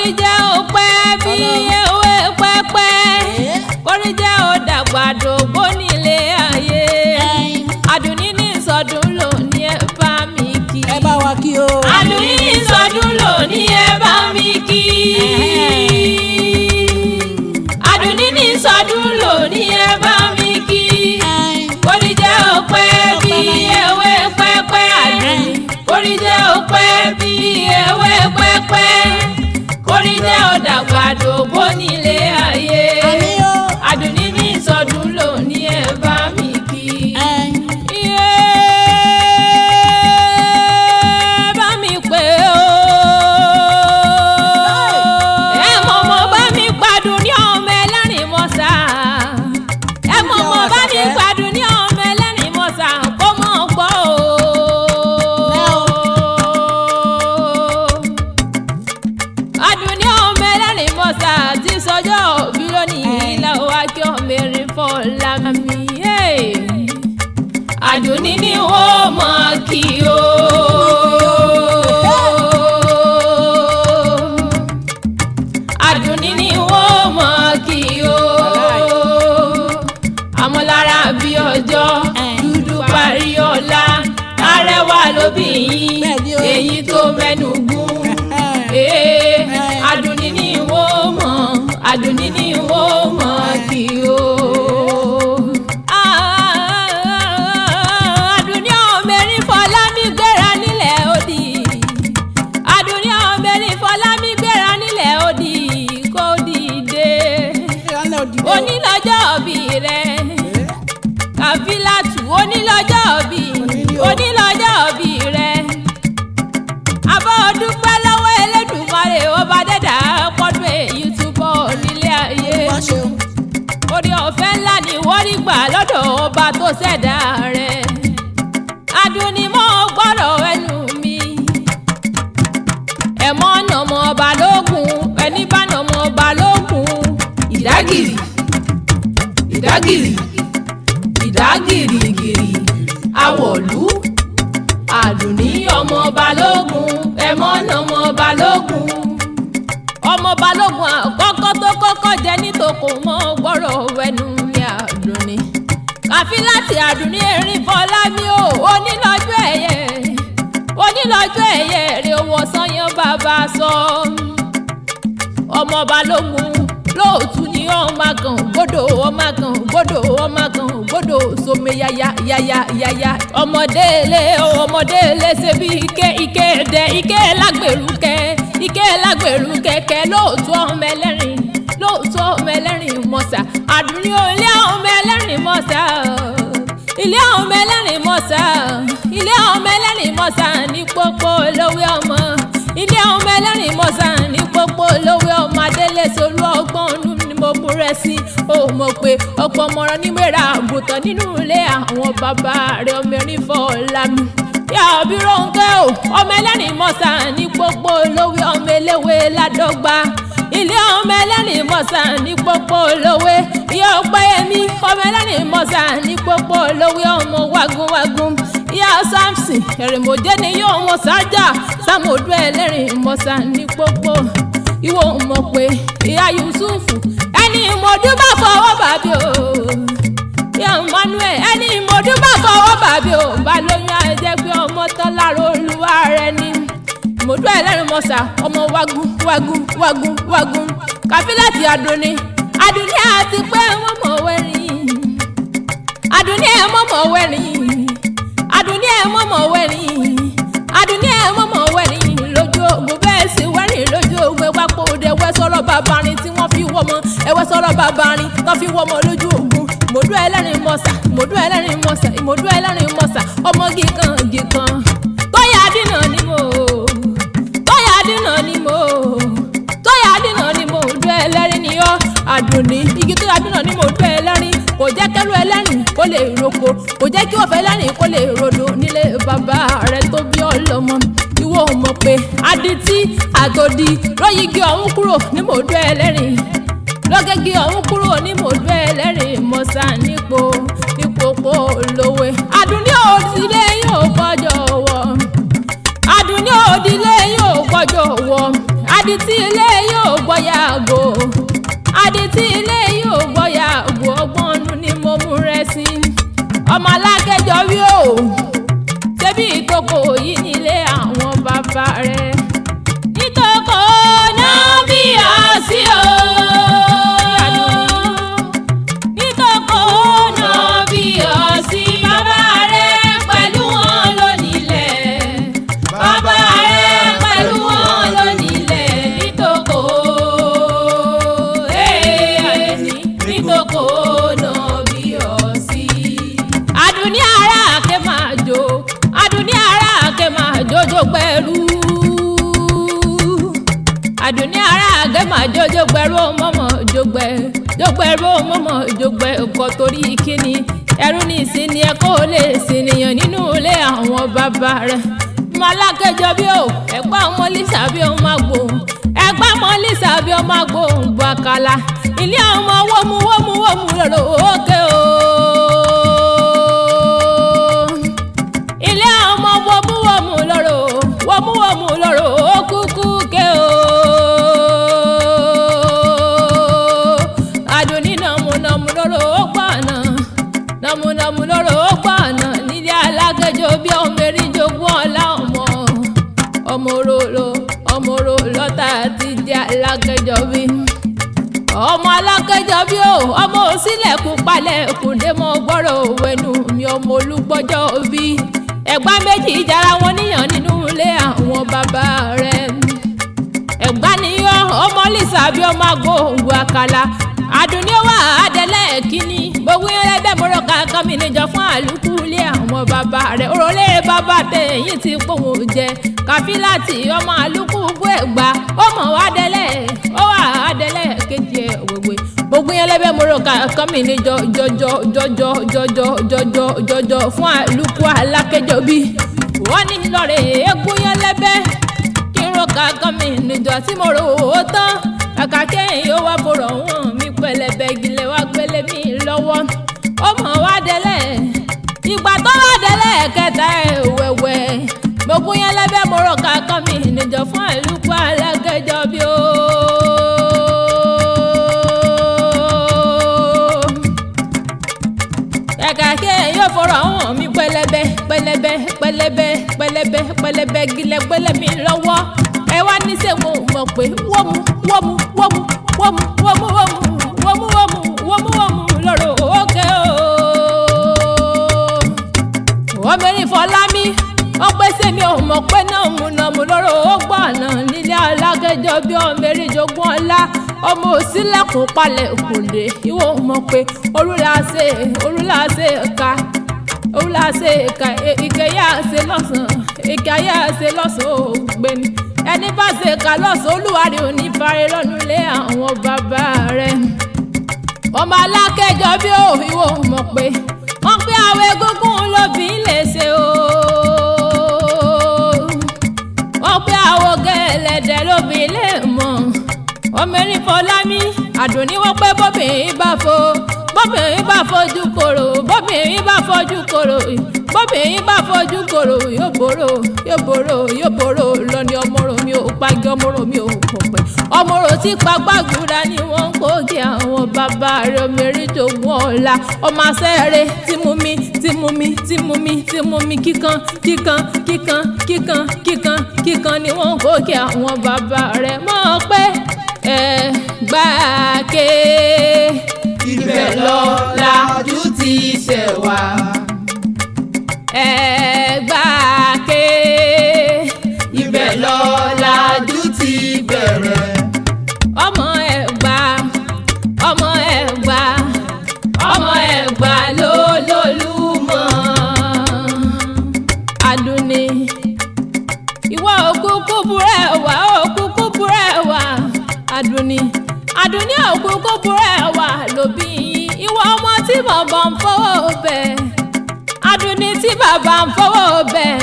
kórí jẹ́ òpẹ́ bí ewé pẹ́pẹ́ kórí jẹ́ òdàgbàdo gbónílé ayé Adunni ní sọdún lónìí ẹ bá mi kí. Ẹ bá wa kí o. Adunni ní sọdún lónìí ẹ bá mi kí. Adunni ní sọdún lónìí ẹ bá mi kí. Kórí jẹ́ òpẹ́ bí ewé pẹ́pẹ́ Adunni. Kórí jẹ́ òpẹ́ bí ewé pẹ́pẹ́. Kórí jẹ́ òdàgbàdo gbónílé ayé. Adunni ní sọdún lónìí ẹ bá mi kí. Bá mi pé o. Ẹ mọ̀mọ́ bá mi gbádùn ní ọmọ Ẹlẹ́rìnmọ́sà. Ẹ mọ̀mọ́ bá mi gbádùn ní ọmọ Ẹlẹ́rìnmọ́sà kó mọ̀ gbọ́ o. Adunni ọmọ Ẹlẹ́rìnmọ́sà ti sọjọ́ òbí lónìí làwọn akẹ́ ọmọ Erinfolami. Adunni ni wọ́n mọ̀ kí o. Adunni ni wọ́n mọ̀ kí o. Amọ̀lára bí ọjọ́ dúdú parí ọ̀la arẹwà lóbìnrin èyí tó mẹ́nu gún. Adunni ni wọ́n mọ̀ Adunni ni wọ́n mọ̀ kí o. Adunni ọmọ Erinfolami gbéra nílẹ̀ òdì. Adunni ọmọ Erinfolami gbéra nílẹ̀ òdì kó dìde. Onílọ́jọ́ òbí rẹ̀ Kafilat onílọ́jọ́ òbí onílọ́jọ́ òbí rẹ̀. Abọ́ dúpẹ́ lọ́wọ́ Elédùmarè ọba dẹ́dà pọ́dún èyí túbọ̀ nílé ayé. Orí ọ̀fẹ́ ńlá ni wọ́n rí gbà lọ́dọ̀ ọba tó ṣẹ̀dá rẹ̀. Adunni mọ́ gbọ́dọ̀ ẹnu mi. Ẹ̀mọ́ nàmọ́ ọba lógun ẹni bá nàmọ́ ọba lógun. Ìdágìrì ìdágìrì ìdágìrìgìrì àwọ̀lú. Adunni ọmọ balógun ẹ̀mọ́ nàmọ́ balógun. Ọmọ balógun àkọ́kọ́ tó kọ́kọ́ jẹ nítòkò mọ́ gbọ́rọ̀ ẹnu ní Adunni. Kafilat Adunni Erinfolami o onílọ́jọ́ ẹ̀yẹ onílọ́jọ́ ẹ̀yẹ rẹ̀ owó sanyán bàbá sọ. Ọmọ balógun lóòtú ni ọmọ kan gbódò ọmọ kan gbódò ọmọ kan gbódò sómi yaya yaya yaya. Ọmọdéèlé ọmọdéèlé ṣe bí ike dẹ ike lágbèrúkẹ ike lágbèrúkẹkẹ lóòtú ọmọ ẹlẹ́rìn lóòtú ọmọ Ẹlẹ́rìnmọ́sà. Adunni ilé ọmọ Ẹlẹ́rìnmọ́sà ilé ọmọ Ẹlẹ́rìnmọ́sà ilé ọmọ Ẹlẹ́rìnmọ́sà ní pópó olówó ọmọ ilé ọmọ Ẹlẹ́rìnmọ́sà ní pópó olówó ọmọ adélé solú ọgbọ́n ọdún ni mo múrẹ́ sí. Ó mọ̀ pé ọ̀pọ̀ ọmọràn ní mẹ́ra àgùntàn nínú ilé àwọn bàbá rẹ̀ ọmọ Erinfolami. Yà bí Rónkẹ́ o ọmọ Ẹlẹ́rìnmọ́sà ní pópó olówó ọmọ eléwé ládọ́gba. Ilé ọmọ Ẹlẹ́rìnmọ́sà ní pópó olówó ìyá Ọpẹ́yẹmí ọmọ Ẹlẹ́rìnmọ́sà ní pópó olówó ọmọ wágúnwágún. Ìyá Samson Èrèmọ̀jé ni yóò mọ sájà Sàmódù Ẹlẹ́rìnmọ́sà ní pópó. Ìwọ mọ̀ pé ìyá Yusufu ẹni ìmọ̀dún bá fọwọ́ bàbí o. Ìyá Emmanuel ẹni ìmọ̀dún bá fọwọ́ bàbí o. Bá lóyún ajẹ́ pé ọmọ tán lára olúwa rẹ̀ ni. Ìmọ̀dún Ẹlẹ́rìnmọ́sà ọmọ wágún wágún wágún wágún. Kafilat Adunni Adunni àti pé wọ́n mọ̀ wẹ́rìn. Adunni ẹ̀ mọ̀ mọ̀ wẹ́rìn. Adunni ẹ̀ mọ̀ mọ̀ wẹ́rìn. Adunni ẹ̀ mọ̀ mọ̀ wẹ́rìn lójú ogun bẹ́ẹ̀ sì wẹ́rìn lójú ogun ẹwà pò dé ẹwẹ́ sọ̀rọ̀ bàbárin tí wọ́n fi wọ́mọ ẹwẹ́ sọ̀rọ̀ bàbárin tó fi wọ́mọ lójú ogun. Ìmọ̀dún Ẹlẹ́rìnmọ́sà Ìmọ̀dún Ẹlẹ́rìnmọ́sà Ìmọ̀dún Ẹlẹ́rìnmọ́sà ọmọ gíkan gíkan tóyà dínà ni mo tóyà dínà ni mo tóyà dínà ni mo dún ẹlẹ́rìn ni ọ́ Adunni igi tóyà dínà ni mo dún ẹlẹ́rìn. Kò jẹ́ kẹ́rù ẹlẹ́rìn kó lè roko kò jẹ́ kí òfẹ́ ẹlẹ́rìn kó lè rodò nílé bàbá rẹ̀ tó bí ọlọ́mọ. Ìwọ mọ̀ pé adití àtòdì lóyìgì ọ̀hún kúrò ní mòdú ẹlẹ́rìn lọ́gẹ́gì ọ̀hún kúrò ní mòdú Ẹlẹ́rìnmọ́sà nípò pò lówé. Adunni òdìlé yóò kọjọ wọ Adunni òdìlé yóò kọjọ wọ adití ilé yóò àgẹ́ máa jójó gbẹrú mọ́mọ́ jógbẹrú mọ́mọ́ jógbẹ ọkọ̀ torí kíni ẹrú ní ìsinmi ẹ kó lè sènìyàn nínú ilé àwọn bàbá rẹ̀. Alákẹ́jọ bí o ẹ̀gbọ́n ọmọ Lísà bí o máa gbòòrùn ẹ̀gbọ́n ọmọ Lísà bí o máa gbòòrùn bọ̀ àkàlà ilé ọmọ wọ́mú lọ́rọ̀ òkè o. ilé ọmọ wọ́mú lọ́rọ̀ òkúkú ké o. Adunni nàmú lọ́rọ̀ ògbàna nàmú lọ́rọ̀ ògbàna nílé Alákẹ́jọ bí ọmọ erin jogún ọlá ọmọ oró lọ́tà ti di Alákẹ́jọ bí. Ọmọ Alákẹ́jọ bí o ọmọ òsínlẹ̀kùn palẹ̀ kùndé mọ́ gbọ́rọ̀ òwẹ́nu mi ọmọ Olúgbọ́jọ́ bí. Ẹ̀gbá méjì jára wọn níyàn nínú ilé àwọn bàbá rẹ̀. Ẹ̀gbá níyàn ọmọ Lísà bí ọmọ agbóhùn àkàlà Adunni wà adẹ́lẹ̀ kínní gbogbo yẹn bẹ́ẹ̀ mọ́rọ̀ kankan mi níjọ fún àlùkù ilé àwọn bàbá rẹ̀ òròlé bàbá tẹ̀yìn ti pòun jẹ Kafilat ọmọ àlùkù gbọ́ Ẹ̀gbá ọmọ wa adẹ́lẹ̀ ó wà adẹ́lẹ̀ kejì ẹ̀ òwòwè gbogbo yẹn lẹ́bẹ̀ẹ́ mọ́rọ̀ kankan mi níjọ jọjọ fún àlùkù Alákẹ́jọ bí wọ́n ní lọ́rẹ̀ eégún yẹn lẹ́bẹ̀ẹ́ kí n rò kankan mi níjọ tí mo rò ó tán kàkà kẹ́yìn ó wá forọ̀ wọ́n mi pẹlẹbẹ gilẹ̀ wá gbélé mi lọ́wọ́ ọmọ wa délẹ̀ ìgbà tó wá délẹ̀ kẹta ẹ̀ wẹ̀wẹ̀ gbogbo yẹn lẹ́bẹ̀ mọ́rọ̀ kankan mi níjọ fún àlùkò Alákẹ́jọ bí ó. kàkà kẹ́yìn ó forọ̀ wọ́n mi pẹlẹbẹ gilẹ̀ gbélé mi lọ́wọ́ ẹ wá ní sẹ́ mo mọ̀ pé wọ́mú lọ́rọ̀ òkè o. ọmọ Erinfolami ó pèsè mi ò mọ̀ pé nàmú lọ́rọ̀ ògbọ̀nà nílé Alákẹ́jọ bí ọmọ erin jogún ọlá ọmọ òsínlẹ̀kùn palẹ̀ kùndé ìwọ mọ̀ pé orúláṣẹ ẹ̀ka ìkẹyà ṣe lọ́sàn-án ògbẹ́ni ẹni bá ṣe kà lọ́sàn Olúwarí ò ní fàárẹ lọ́nu lé àwọn bàbá rẹ̀. ọmọ Alákẹ́jọ bí ó ìwọ mọ̀ pé wọ́n pé àwọn egúngún lóbi lè ṣe o. wọ́n pé àwọn gẹ̀ẹ́lẹ̀dẹ̀ lóbi lè mọ̀. ọmọ Erinfolami Adunni wọ́n pé bóbìnrin bá fojú kòrò bóbìnrin bá fojú kòrò yóò borò lọ ní ọmọrò mi ò pagi ọmọrò mi ò pọ̀pẹ́ ọmọrò tí pagbágbúra ni wọ́n ń kó kí àwọn bàbá rẹ̀ ọmọ erin jogún ọ̀la ọmọ asẹ́rẹ́ tí mú mi kíkan ni wọ́n ń kó kí àwọn bàbá rẹ̀ mọ̀ pé Ẹ̀gbáké ibẹ̀ lọ́làjú ti ṣẹ̀ wá. Ẹ̀gbáké ibẹ̀ lọ́làjú ti bẹ̀rẹ̀. ọmọ Ẹ̀gbá lólùmọ̀. Adunni ìwọ òkúkú burẹ́wà Adunni òkúkú burẹ́wà lóbi ìwọ ọmọ tí bàbá ń fọwọ́ bẹ̀. Adunni tí bàbá ń fọwọ́ bẹ̀.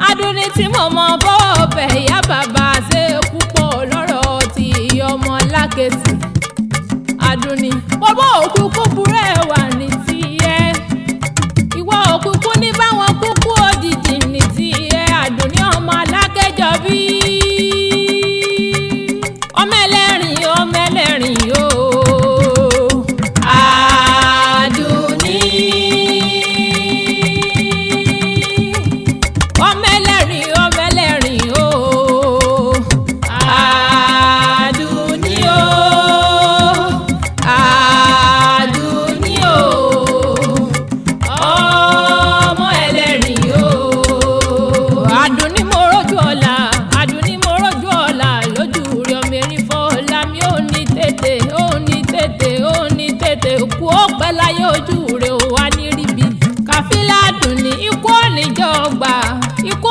Adunni tí mọ̀mọ́ fọwọ́ bẹ̀ ìyá bàbá ṣe púpọ̀ lọ́rọ̀ tí ọmọ lákèsì. Adunni bọ́bọ́ òkúkú burẹ́wà ní tiẹ̀ ìwọ òkúkú ní báwọn kúkú òjijì ní tiẹ̀ Adunni ọmọ Alákẹ́jọ bí. ọmọ ẹlẹ́rìn o. Adunni ọmọ ẹlẹ́rìn o. Adunni o. ọmọ ẹlẹ́rìn o. Adunni mo rójú ọ̀la lójú rẹ̀ ọmọ Erinfolami ó ní tètè kú ó pẹ́ láyé ojú rẹ̀ ó wá ní ríbi. Kafilat ní ikú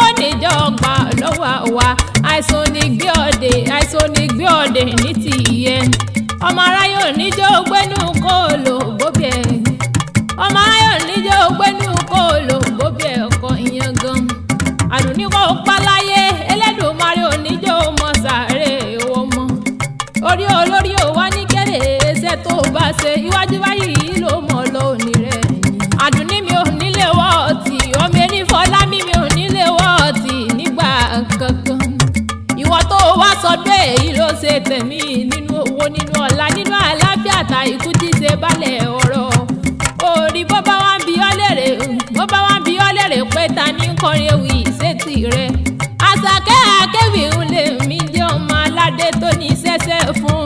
oníjọ́ gbà lọ́wọ́ wa àìsàn ní gbé ọ̀dẹ̀ àìsàn ní gbé ọ̀dẹ̀ ní tìyẹ ọmọ aráyé oníjó gbénú kóòlò bóbi ẹ̀ ọmọ aráyé oníjó gbénú kóòlò bóbi ẹ̀ ọkọ̀ ìyẹn gan Àdùnní kò pa láyé Elédùmarè oníjó mọ sàárè owó mọ orí olórí ò wá ní kéré ẹsẹ̀ tó bá ṣe iwájú báyìí ló mọ̀ lọ òní rẹ̀ Àdùnní mi ò nílé wọ́ọ̀tì ọmọ Erinfolami mi ò nílé wọ́ọ̀tì nígbà kankan ìwọ tó wá sọdún èyí ló ṣe tẹ̀mí nínú owó nínú ọlá nínú àlàáfíà ta ikú tí ṣe balẹ̀ ọ̀rọ̀ orí bó bá wá ń bi ọ́ lérè bó bá wá ń bi ọ́ lérè pé ta ní kọrin ewì ìṣètì rẹ̀ Àṣàkẹ́ akéwì ń lè mí jẹ́ ọmọ aládé tó ní sẹ́sẹ́ fún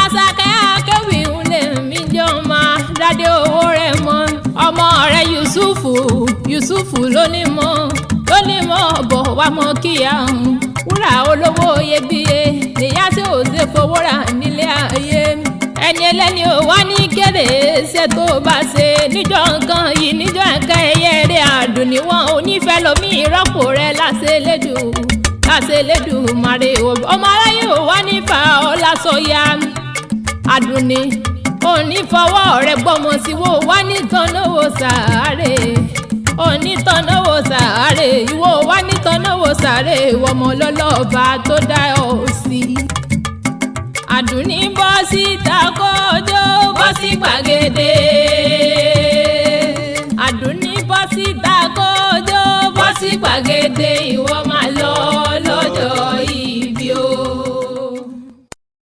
Àṣàkẹ́ akéwì ń lè mí jẹ́ ọmọ aládé owó rẹ̀ mọ́ ọmọ rẹ̀ Yusufu lónìí mọ́ bọ̀ wá mọ́ kíyà wúrà olówó iyebíye lèyá tí ò ṣe fowó rà nílé ayé ẹni ẹlẹ́ni ò wá ní kéré ṣe tó bá ṣe níjọ́ nǹkan yìí níjọ́ nǹkan ẹ̀yẹ rẹ̀ Àdùnní wọn ò nífẹ̀ẹ́ lómi ìrọ́pò rẹ̀ láṣẹ Elédùmarè ọmọ aráyé ò wá nífà ọ́ lásọ̀yà Àdùnní òní fọwọ́ rẹ̀ gbọ́mọ sí wo wá ní tọ́náwó sàárè òní tọ́náwó sàárè ìwọ wá ní tọ́náwó sàárè ọmọ lọ́lọ́ọ̀bá tó dá ọ sí. Àdùnní bọ́ síta kójó bọ́ sí gbàgede Àdùnní bọ́ síta kójó bọ́ sí gbàgede ìwọ